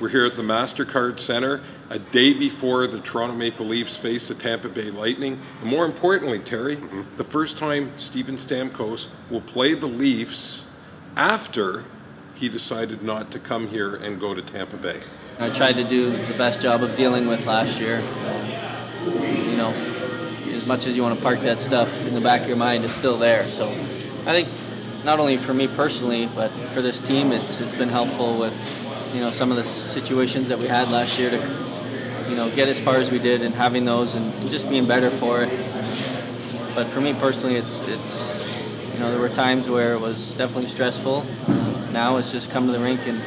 We're here at the MasterCard Center a day before the Toronto Maple Leafs face the Tampa Bay Lightning. And more importantly, Terry, the first time Steven Stamkos will play the Leafs after he decided not to come here and go to Tampa Bay. I tried to do the best job of dealing with last year. You know, as much as you want to park that stuff in the back of your mind, it's still there. So I think not only for me personally, but for this team, it's been helpful with, you know, some of the situations that we had last year to, you know, get as far as we did and having those and just being better for it. But for me personally, it's you know, there were times where it was definitely stressful. Now it's just come to the rink and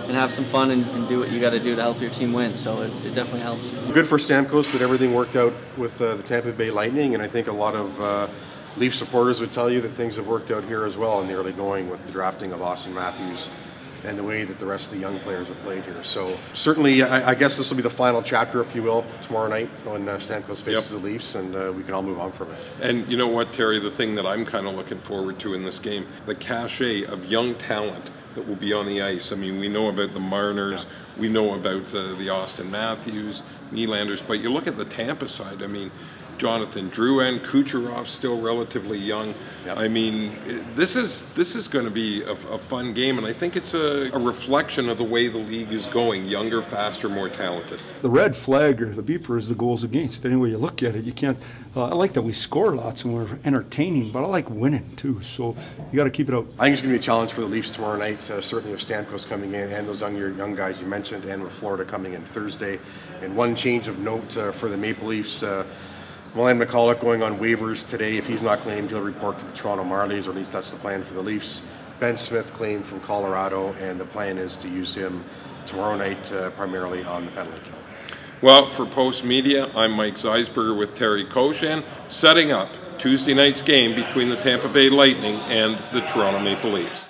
have some fun and do what you got to do to help your team win. So it definitely helps. Good for Stamkos that everything worked out with the Tampa Bay Lightning, and I think a lot of Leaf supporters would tell you that things have worked out here as well in the early going with the drafting of Austin Matthews and the way that the rest of the young players have played here. So certainly, I guess this will be the final chapter, if you will, tomorrow night when Stamkos faces the Leafs, and we can all move on from it. And you know what, Terry, the thing that I'm kind of looking forward to in this game, the cachet of young talent that will be on the ice. I mean, we know about the Marners, we know about the Austin Matthews, Nylanders, but you look at the Tampa side, I mean, Jonathan Drouin, Kucherov still relatively young. I mean, this is going to be a fun game, and I think it's a reflection of the way the league is going: younger, faster, more talented. The red flag or the beeper is the goals against. Any way you look at it, you can't. I like that we score lots and we're entertaining, but I like winning too. So you got to keep it out. I think it's going to be a challenge for the Leafs tomorrow night. Certainly with Stamkos coming in and those young guys you mentioned, and with Florida coming in Thursday. And one change of note for the Maple Leafs. Ryan McCulloch going on waivers today. If he's not claimed, he'll report to the Toronto Marlies, or at least that's the plan for the Leafs. Ben Smith claimed from Colorado, and the plan is to use him tomorrow night primarily on the penalty kill. Well, for Post Media, I'm Mike Zeisberger with Terry Koshan, setting up Tuesday night's game between the Tampa Bay Lightning and the Toronto Maple Leafs.